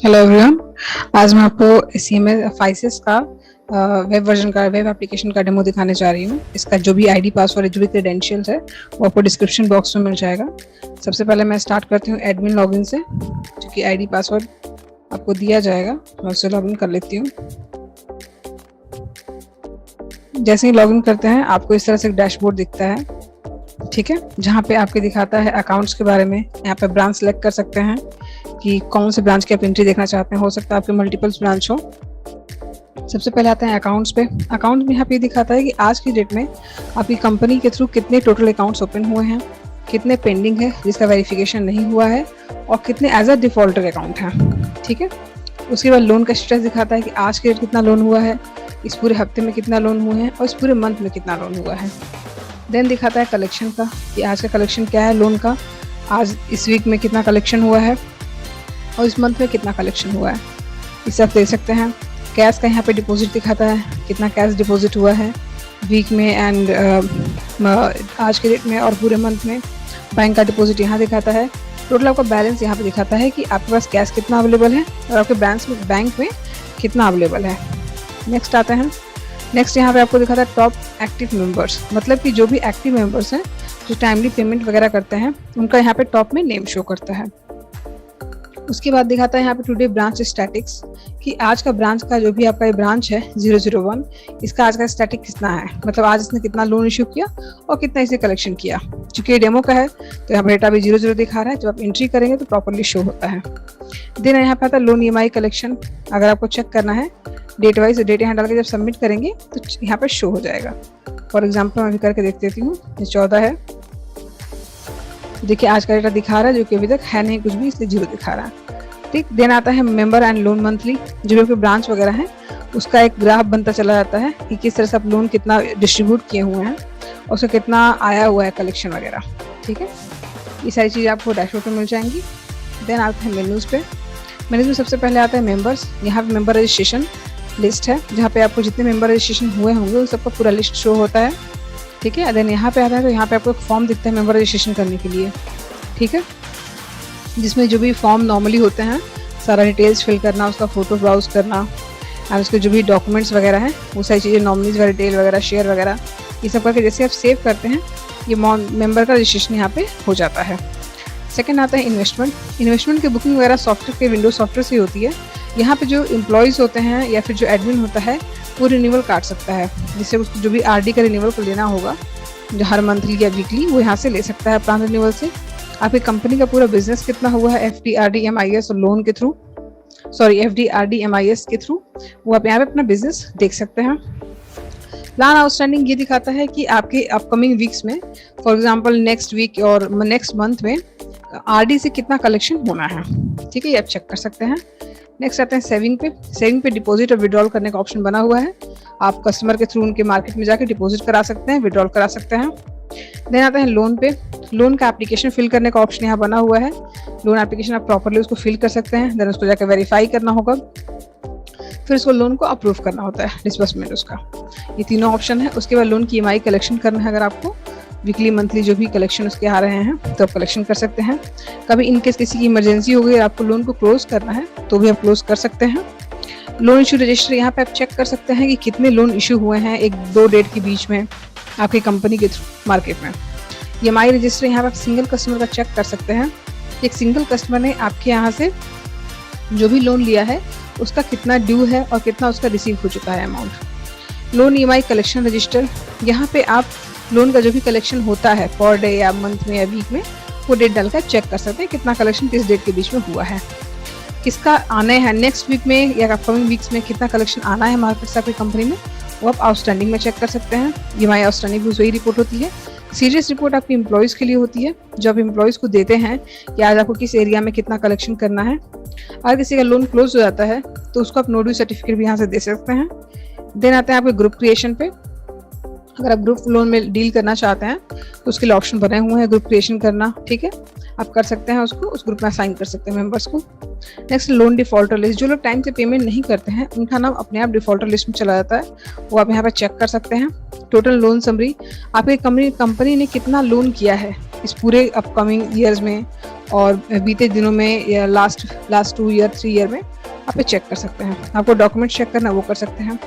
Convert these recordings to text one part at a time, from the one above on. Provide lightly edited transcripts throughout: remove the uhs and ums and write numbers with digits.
Hello everyone. आज मैं आपको CMS फाइसेस का वेब वर्जन का वेब एप्लीकेशन का डेमो दिखाने जा रही हूँ। इसका जो भी आईडी पासवर्ड जो भी क्रेडेंशियल्स है वो आपको डिस्क्रिप्शन बॉक्स में मिल जाएगा। सबसे पहले मैं स्टार्ट करती हूँ एडमिन लॉगिन से, क्योंकि आईडी पासवर्ड आपको दिया जाएगा। मैं उससे लॉगिन कर लेती हूँ। जैसे ही लॉगिन करते हैं आपको इस तरह से एक डैशबोर्ड दिखता है, ठीक है, जहाँ पे आपके दिखाता है अकाउंट्स के बारे में। यहाँ पे ब्रांच सेलेक्ट कर सकते हैं कि कौन से ब्रांच की आप एंट्री देखना चाहते हैं। हो सकता है आपके मल्टीपल्स ब्रांच हो। सबसे पहले आते हैं अकाउंट्स पे। अकाउंट में यहाँ पे दिखाता है कि आज की डेट में आपकी कंपनी के थ्रू कितने टोटल अकाउंट्स ओपन हुए हैं, कितने पेंडिंग है जिसका वेरिफिकेशन नहीं हुआ है, और कितने एज अ डिफॉल्टर अकाउंट हैं, ठीक है। उसके बाद लोन का स्टेटस दिखाता है कि आज के डेट कितना लोन हुआ है, इस पूरे हफ्ते में कितना लोन हुए हैं, और इस पूरे मंथ में कितना लोन हुआ है। देन दिखाता है कलेक्शन का कि आज का कलेक्शन क्या है लोन का, आज इस वीक में कितना कलेक्शन हुआ है और इस मंथ में कितना कलेक्शन हुआ है, ये सब देख सकते हैं। कैश का यहाँ पे डिपॉजिट दिखाता है, कितना कैश डिपॉजिट हुआ है वीक में एंड आज के डेट में और पूरे मंथ में। बैंक का डिपॉजिट यहाँ दिखाता है। टोटल आपका बैलेंस यहाँ पे दिखाता है कि आपके पास कैश कितना अवेलेबल है और आपके बैंक में कितना अवेलेबल है। नेक्स्ट आते हैं। नेक्स्ट यहाँ पे आपको दिखाता है टॉप एक्टिव मेंबर्स, मतलब कि जो भी एक्टिव मेंबर्स हैं जो टाइमली पेमेंट वगैरह करते हैं उनका यहाँ पे टॉप में नेम शो करता है। उसके बाद दिखाता है यहाँ पे टुडे ब्रांच स्टैटिक्स, कि आज का ब्रांच का जो भी आपका ये ब्रांच है 001, इसका आज का स्टैटिक कितना है, मतलब आज इसने कितना लोन इशू किया और कितना इसे कलेक्शन किया। चूंकि ये डेमो का है तो यहाँ पर डेटा भी 00 दिखा रहा है। जब आप एंट्री करेंगे तो प्रॉपरली शो होता है। देन यहाँ पे आता है लोन EMI कलेक्शन। अगर आपको चेक करना है डेट वाइज, डेट यहाँ डाल के जब सबमिट करेंगे तो यहाँ पे शो हो जाएगा। फॉर एग्जाम्पल मैं अभी करके देख देती हूँ। ये 14 है, देखिए आज का डेटा दिखा रहा है, जो कि अभी तक है नहीं कुछ भी, इसलिए 0 दिखा रहा है, ठीक। देन आता है मेंबर एंड लोन मंथली, जो भी ब्रांच वगैरह है उसका एक ग्राफ बनता चला जाता है कि किस तरह से आप लोन कितना डिस्ट्रीब्यूट किए हुए हैं और उसका कितना आया हुआ है कलेक्शन वगैरह, ठीक है। ये सारी चीज़ें आपको डैशबोर्ड पे मिल जाएंगी। देन आते हैं मेन्यूज़ पे। मेन्यूज़ में सबसे पहले आता है मेंबर्स। यहाँ पे मेंबर रजिस्ट्रेशन लिस्ट है, जहाँ पे आपको जितने मेंबर रजिस्ट्रेशन हुए होंगे उन सबका पूरा लिस्ट शो होता है, ठीक है। देन यहाँ पे आता है तो यहाँ पे आपको एक फॉर्म दिखता है मेंबर रजिस्ट्रेशन करने के लिए, ठीक है, जिसमें जो भी फॉर्म नॉर्मली होते हैं सारा डिटेल्स फिल करना, उसका फोटो ब्राउज करना और उसके जो भी डॉक्यूमेंट्स वगैरह हैं वो सारी चीज़ें, नॉमिनीज का डिटेल वगैरह, शेयर वगैरह, ये सब करके जैसे आप सेव करते हैं ये मेंबर का रजिस्ट्रेशन यहाँ पे हो जाता है। सेकंड आता है इन्वेस्टमेंट। इन्वेस्टमेंट की बुकिंग वगैरह सॉफ्टवेयर के विंडोज सॉफ्टवेयर से होती है। यहाँ पे जो एम्प्लॉयज़ होते हैं या फिर जो एडमिन होता है वो रिन्यूअल काट सकता है, जिससे उसको जो भी RD का रिन्यूअल को लेना होगा जो हर मंथली या वीकली, वो यहाँ से ले सकता है प्लान रिन्यूअल से। आपकी कंपनी का पूरा बिजनेस कितना हुआ है FD RD MIS और लोन के थ्रू, FD RD MIS के थ्रू, वो आप यहाँ पे अपना बिजनेस देख सकते हैं। प्लान आउटस्टैंडिंग ये दिखाता है कि आपके अपकमिंग वीक्स में, फॉर एग्जांपल नेक्स्ट वीक और नेक्स्ट मंथ में RD से कितना कलेक्शन होना है, ठीक है, ये आप चेक कर सकते हैं। नेक्स्ट आते हैं सेविंग पे। सेविंग पे डिपॉजिट और विड्रॉल करने का ऑप्शन बना हुआ है। आप कस्टमर के थ्रू उनके मार्केट में जाके डिपॉजिट करा सकते हैं, विड्रॉल करा सकते हैं। देन आता है लोन पे। लोन का एप्लीकेशन फिल करने का ऑप्शन यहाँ बना हुआ है। लोन एप्लीकेशन आप प्रॉपरली उसको फिल कर सकते हैं। देन उसको जाकर वेरीफाई करना होगा, फिर उसको लोन को अप्रूव करना होता है, डिसबर्समेंट उसका। ये तीनों ऑप्शन है। उसके बाद लोन की EMI कलेक्शन करना है। अगर आपको वीकली मंथली जो भी कलेक्शन उसके आ रहे हैं तो आप कलेक्शन कर सकते हैं। कभी इनकेस किसी की इमरजेंसी हो गई और आपको लोन को क्लोज करना है तो भी आप क्लोज कर सकते हैं। लोन इशू रजिस्टर, यहाँ पे आप चेक कर सकते हैं कि कितने लोन इशू हुए हैं 1-2 डेट के बीच में आपकी कंपनी के थ्रू मार्केट में। EMI रजिस्टर यहाँ पे आप सिंगल कस्टमर का चेक कर सकते हैं। एक सिंगल कस्टमर ने आपके यहाँ से जो भी लोन लिया है उसका कितना ड्यू है और कितना उसका रिसीव हो चुका है amount. Loan EMI collection register, यहाँ पे आप लोन का जो भी कलेक्शन होता है पर डे या मंथ में या वीक में, वो डेट डालकर चेक कर सकते हैं कितना कलेक्शन किस डेट के बीच में हुआ है, किसका आने हैं नेक्स्ट वीक में या अपकमिंग वीक्स में कितना कलेक्शन आना है मार्केट से आपकी कंपनी में, वो आप आउटस्टैंडिंग में चेक कर सकते हैं। EMI आउटस्टैंडिंग भी वही रिपोर्ट होती है। सीरियस रिपोर्ट आपकी एम्प्लॉयज़ के लिए होती है, जो आप एम्प्लॉयज़ को देते हैं कि आज आपको किस एरिया में कितना कलेक्शन करना है। अगर किसी का लोन क्लोज हो जाता है तो उसको आप नो ड्यू सर्टिफिकेट भी यहाँ से दे सकते हैं। देन आते हैं आपके ग्रुप क्रिएशन पे। अगर आप ग्रुप लोन में डील करना चाहते हैं तो उसके लिए ऑप्शन बने हुए हैं ग्रुप क्रिएशन करना, ठीक है, आप कर सकते हैं उसको, उस ग्रुप में असाइन कर सकते हैं मेंबर्स को। नेक्स्ट लोन डिफॉल्टर लिस्ट, जो लोग टाइम से पेमेंट नहीं करते हैं उनका नाम अपने आप डिफॉल्टर लिस्ट में चला जाता है, वो आप यहाँ पर चेक कर सकते हैं। टोटल लोन समरी, आपकी कंपनी ने कितना लोन किया है इस पूरे अपकमिंग ईयर्स में और बीते दिनों में या लास्ट 2 ईयर 3 ईयर में आप चेक कर सकते हैं। आपको डॉक्यूमेंट चेक करना वो कर सकते हैं।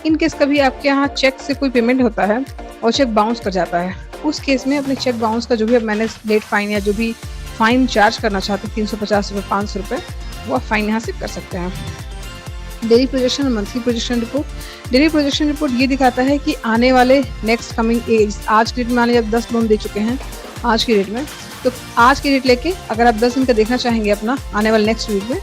इन केस कभी आपके यहाँ चेक से कोई पेमेंट होता है और चेक बाउंस कर जाता है, उस केस में अपने चेक बाउंस का जो भी मैंने लेट फाइन या जो भी फाइन चार्ज करना चाहते हैं 350 रुपये 500 रुपये, वो आप फाइन यहाँ से कर सकते हैं। डेली प्रोजेक्शन और monthly projection report. Daily projection report ये दिखाता है कि आने वाले नेक्स्ट कमिंग एज, आज की डेट में आने जब 10 लोन दे चुके हैं आज की डेट में, तो आज की डेट लेके अगर आप 10 दिन का देखना चाहेंगे अपना आने वाले नेक्स्ट वीक में,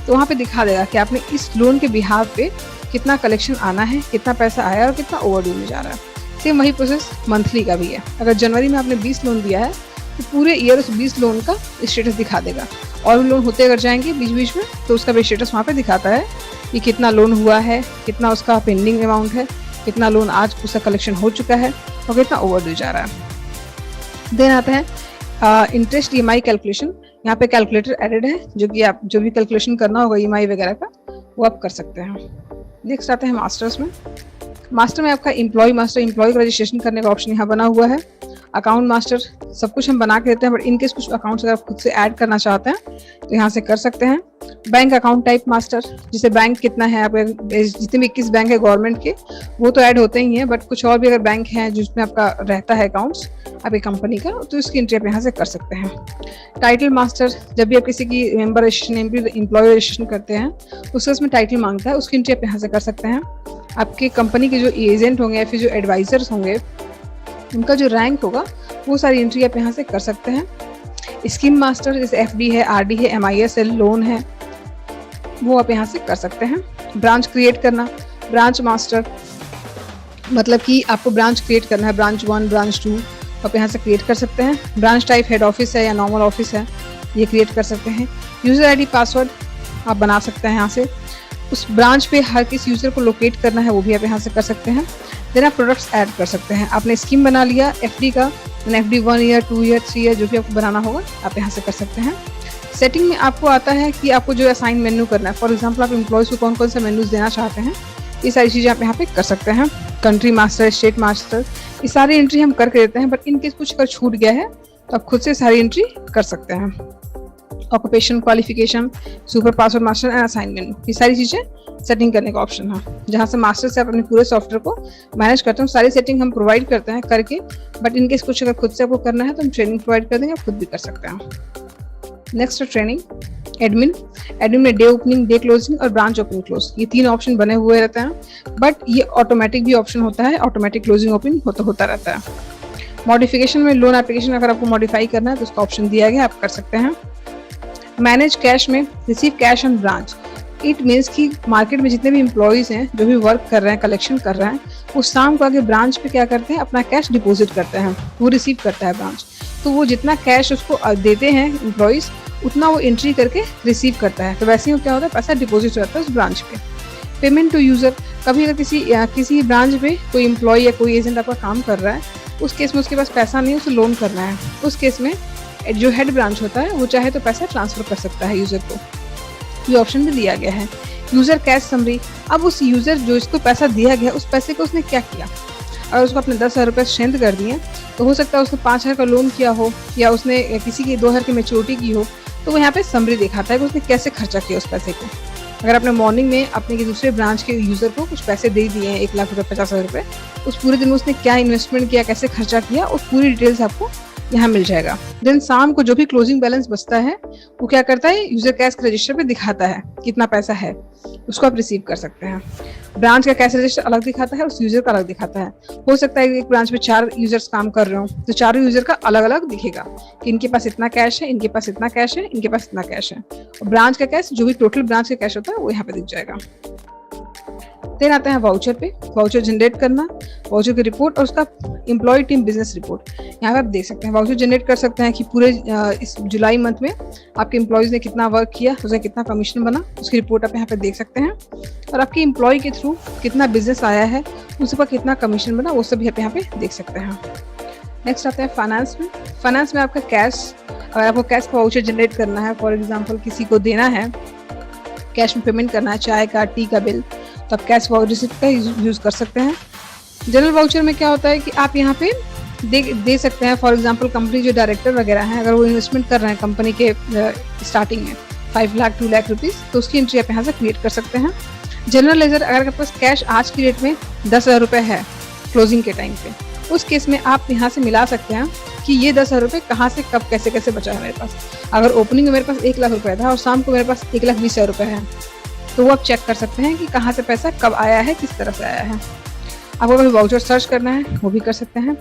तो वहाँ पे दिखा देगा कि आपने इस लोन के बिहाफ पे कितना कलेक्शन आना है, कितना पैसा आया और कितना ओवरड्यू में जा रहा है। सेम वही प्रोसेस मंथली का भी है। अगर जनवरी में आपने 20 लोन दिया है तो पूरे ईयर उस 20 लोन का स्टेटस दिखा देगा। और भी लोन होते अगर जाएंगे बीच बीच में तो उसका भी स्टेटस वहाँ पे दिखाता है कि कितना लोन हुआ है, कितना उसका पेंडिंग अमाउंट है, कितना लोन आज उसका कलेक्शन हो चुका है और कितना ओवरड्यू जा रहा है। देन आता है इंटरेस्ट EMI कैलकुलेशन। यहाँ पे कैलकुलेटर एडेड है जो कि आप जो भी कैलकुलेशन करना होगा EMI वगैरह का वो आप कर सकते हैं। नेक्स्ट आते हैं मास्टर्स में। मास्टर में आपका एम्प्लॉय मास्टर, एम्प्लॉय का रजिस्ट्रेशन करने का ऑप्शन यहाँ बना हुआ है। अकाउंट मास्टर सब कुछ हम बना के देते हैं, बट इनकेस कुछ अकाउंट्स अगर आप खुद से ऐड करना चाहते हैं तो यहाँ से कर सकते हैं। बैंक अकाउंट टाइप मास्टर, जिसे बैंक कितना है, आप जितने भी 21 बैंक है गवर्नमेंट के वो तो ऐड होते ही हैं, बट कुछ और भी अगर बैंक हैं जिसमें आपका रहता है अकाउंट्स आपकी कंपनी का, तो इसकी एंट्री आप यहाँ से कर सकते हैं। टाइटल मास्टर, जब भी आप किसी की मेंबर रजिस्ट्रेशन एम्प्लॉय रजिस्ट्रेशन करते हैं उसका उसमें टाइटल मांगता है, उसकी एंट्री आप यहाँ से कर सकते हैं। आपके कंपनी के जो एजेंट होंगे या फिर जो एडवाइजर्स होंगे उनका जो रैंक होगा वो सारी एंट्री आप यहाँ से कर सकते हैं। स्कीम मास्टर जैसे FD है, RD है, MIS है, लोन है, वो आप यहाँ से कर सकते हैं। ब्रांच क्रिएट करना, ब्रांच मास्टर मतलब कि आपको ब्रांच क्रिएट करना है, ब्रांच 1 ब्रांच 2 आप यहाँ से क्रिएट कर सकते हैं। ब्रांच टाइप हेड ऑफिस है या नॉर्मल ऑफिस है, ये क्रिएट कर सकते हैं। यूज़र ID पासवर्ड आप बना सकते हैं यहाँ से। उस ब्रांच पे हर किस यूज़र को लोकेट करना है वो भी आप यहाँ से कर सकते हैं। देन आप प्रोडक्ट्स ऐड कर सकते हैं। आपने स्कीम बना लिया FD का, FD 1 ईयर 2 ईयर 3 ईयर जो भी आपको बनाना होगा आप यहाँ से कर सकते हैं। सेटिंग में आपको आता है कि आपको जो असाइन मेन्यू करना है, फॉर एग्जांपल आप एम्प्लॉयज़ को कौन कौन सा मेन्यूज देना चाहते हैं, ये सारी चीज़ें आप यहाँ पे कर सकते हैं। कंट्री मास्टर, स्टेट मास्टर, ये सारी एंट्री हम करके देते हैं, बट इनकेस कुछ अगर छूट गया है तो आप खुद से सारी एंट्री कर सकते हैं। Occupation, qualification, super password master and assignment, ये सारी चीज़ें सेटिंग करने का ऑप्शन है, जहाँ से मास्टर से आप अपने पूरे सॉफ्टवेयर को मैनेज करते हैं। सारी सेटिंग हम प्रोवाइड करते हैं करके, बट इनकेस कुछ अगर खुद से आपको करना है तो हम ट्रेनिंग प्रोवाइड कर देंगे, आप खुद भी कर सकते हैं। Next training admin. एडमिन में डे ओपनिंग, डे क्लोजिंग और ब्रांच ओपनिंग क्लोज, ये 3 ऑप्शन बने हुए रहते हैं, बट ये ऑटोमेटिक भी ऑप्शन होता है, ऑटोमेटिक क्लोजिंग ओपनिंग होता रहता है। मॉडिफिकेशन में लोन एप्लीकेशन अगर आपको मॉडिफाई करना है तो उसका ऑप्शन दिया गया, आप कर सकते हैं। मैनेज कैश में receive cash on branch, it means कि मार्केट में जितने भी एम्प्लॉयज़ हैं जो भी वर्क कर रहे हैं, कलेक्शन कर रहे हैं, वो शाम को आगे ब्रांच पे क्या करते हैं, अपना कैश डिपॉजिट करते हैं, वो रिसीव करता है ब्रांच। तो वो जितना कैश उसको देते हैं एम्प्लॉयज़ उतना वो एंट्री करके रिसीव करता है। तो वैसे ही क्या होता है, पैसा डिपॉजिट रहता है उस ब्रांच पे। पेमेंट टू यूज़र, कभी अगर किसी ब्रांच पे कोई एम्प्लॉय या कोई एजेंट आपका काम कर रहा है, उस केस में उसके पास पैसा नहीं है, उसे लोन करना है, उस केस में जो हेड ब्रांच होता है वो चाहे तो पैसा ट्रांसफर कर सकता है यूज़र को, ये ऑप्शन भी दिया गया है। यूज़र कैश समरी, अब उस यूज़र जो इसको पैसा दिया गया उस पैसे को उसने क्या किया, अगर उसको अपने 10,000 रुपये स्ट्रेंथ कर दिए तो हो सकता है उसने 5,000 का लोन किया हो या उसने किसी की 2,000 की मैच्योरिटी की हो, तो वो यहाँ पे समरी दिखाता है कि उसने कैसे खर्चा किया उस पैसे को। अगर आपने मॉर्निंग में अपने के दूसरे ब्रांच के यूज़र को कुछ पैसे दे दिए हैं 1 लाख रुपये 50,000 रुपये, उस पूरे दिन में उसने क्या इन्वेस्टमेंट किया, कैसे खर्चा किया, उस पूरी डिटेल्स आपको यहाँ मिल जाएगा। देन शाम को जो भी क्लोजिंग बैलेंस बचता है वो क्या करता है, यूजर कैश रजिस्टर पे दिखाता है कितना पैसा है, उसको आप रिसीव कर सकते हैं। ब्रांच का कैश रजिस्टर अलग दिखाता है, उस यूजर का अलग दिखाता है। हो सकता है एक ब्रांच में 4 यूजर्स काम कर रहे हो तो 4 यूजर का अलग अलग दिखेगा कि इनके पास इतना कैश है, इनके पास इतना कैश है, इनके पास इतना कैश है, और ब्रांच का कैश जो भी टोटल ब्रांच का कैश होता है वो यहाँ पे दिख जाएगा। देन आता है वाउचर पे, वाउचर जनरेट करना, वाउचर की रिपोर्ट और उसका एम्प्लॉय टीम बिजनेस रिपोर्ट यहाँ पे आप देख सकते हैं। वाउचर जनरेट कर सकते हैं कि पूरे इस जुलाई मंथ में आपके एम्प्लॉयज़ ने कितना वर्क किया, उसका कितना कमीशन बना, उसकी रिपोर्ट आप यहाँ पे देख सकते हैं, और आपके एम्प्लॉय के थ्रू कितना बिजनेस आया है, उस पर कितना कमीशन बना, वो सब आप यहाँ पे देख सकते हैं। नेक्स्ट आता है फाइनेंस में। फाइनेंस में आपका कैश, अगर आपको कैश का वाउचर जनरेट करना है, फॉर एग्जाम्पल किसी को देना है, कैश में पेमेंट करना है, चाय का, टी का बिल, तो आप कैश वाउचर का यूज़ कर सकते हैं। जनरल वाउचर में क्या होता है कि आप यहाँ पे दे सकते हैं, फॉर एग्जांपल कंपनी जो डायरेक्टर वगैरह हैं अगर वो इन्वेस्टमेंट कर रहे हैं कंपनी के स्टार्टिंग में, 5 लाख 2 लाख रुपीस, तो उसकी एंट्री आप यहाँ से क्रिएट कर सकते हैं। जनरल लेजर, अगर आपके पास कैश आज की डेट में 10,000 रुपये है क्लोजिंग के टाइम पे, उस केस में आप यहाँ से मिला सकते हैं कि ये 10,000 रुपये कहाँ से कब कैसे कैसे बचा है मेरे पास। अगर ओपनिंग में मेरे पास 1 लाख रुपये था और शाम को मेरे पास 1,20,000 रुपये है, तो वो आप चेक कर सकते हैं कि कहाँ से पैसा कब आया है, किस तरह से आया है। आपको कभी वाउचर सर्च करना है वो भी कर सकते हैं।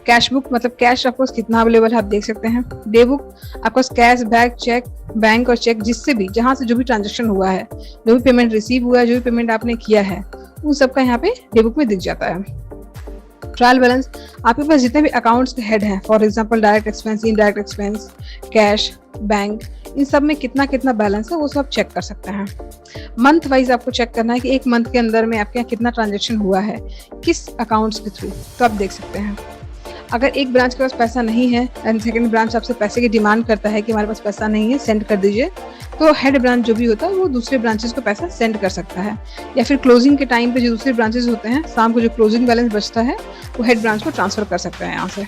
कैश बुक, मतलब कैश आपको कितना अवेलेबल है आप देख सकते हैं। डे बुक, आपको कैश, बैग, चेक, बैंक और चेक, जिससे भी जहाँ से जो भी ट्रांजेक्शन हुआ है, जो भी पेमेंट रिसीव हुआ है, जो भी पेमेंट आपने किया है, उन सबका यहाँ पे डे बुक में दिख जाता है। ट्रायल बैलेंस, आपके पास जितने भी अकाउंट्स के हेड हैं, for example direct expense, indirect expense, cash, bank, इन सब में कितना कितना बैलेंस है वो सब चेक कर सकते हैं। मंथ वाइज आपको चेक करना है कि एक मंथ के अंदर में आपके यहाँ कितना ट्रांजेक्शन हुआ है, किस अकाउंट्स के थ्रू, तो आप देख सकते हैं। अगर एक ब्रांच के पास पैसा नहीं है एंड सेकंड ब्रांच आपसे पैसे की डिमांड करता है कि हमारे पास पैसा नहीं है, सेंड कर दीजिए, तो हेड ब्रांच जो भी होता है वो दूसरे ब्रांचेस को पैसा सेंड कर सकता है। या फिर क्लोजिंग के टाइम पे जो दूसरे ब्रांचेस होते हैं, शाम को जो क्लोजिंग बैलेंस बचता है वो हेड ब्रांच को ट्रांसफर कर सकते हैं यहाँ से।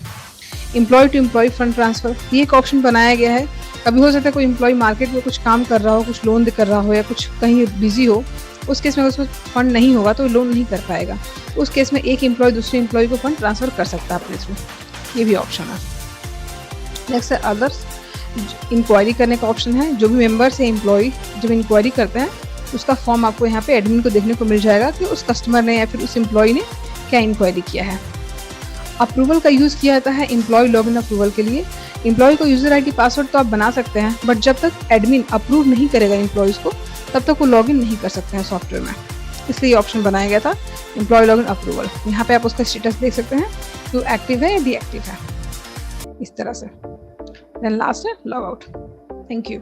Employ to employ fund transfer, ये एक ऑप्शन बनाया गया है। कभी हो सकता है कोई एम्प्लॉय मार्केट में कुछ काम कर रहा हो, कुछ लोन कर रहा हो या कुछ कहीं बिजी हो, उस केस में उसमें फंड नहीं होगा तो लोन नहीं कर पाएगा। उस केस में एक एम्प्लॉय दूसरे एम्प्लॉय को फंड ट्रांसफर कर सकता है अपने थ्रू, ये भी ऑप्शन है। नेक्स्ट है अदर्स, इंक्वायरी करने का ऑप्शन है। जो भी मेंबर से एम्प्लॉय जब इंक्वायरी करते हैं उसका फॉर्म आपको यहाँ पे एडमिन को देखने को मिल जाएगा कि उस कस्टमर ने या फिर उस एम्प्लॉय ने क्या इंक्वायरी किया है। अप्रूवल का यूज़ किया जाता है एम्प्लॉय लॉगिन अप्रूवल के लिए। एम्प्लॉय को यूजर आईडी पासवर्ड तो आप बना सकते हैं, बट जब तक एडमिन अप्रूव नहीं करेगा एम्प्लॉयज़ को तब तक वो लॉगिन नहीं कर सकते हैं सॉफ्टवेयर में, इसलिए ये ऑप्शन बनाया गया था एम्प्लॉय लॉगिन अप्रूवल। यहाँ पे आप उसका स्टेटस देख सकते हैं कि वो एक्टिव है या डीएक्टिव है, इस तरह से। देन लास्ट है लॉग आउट। Thank you.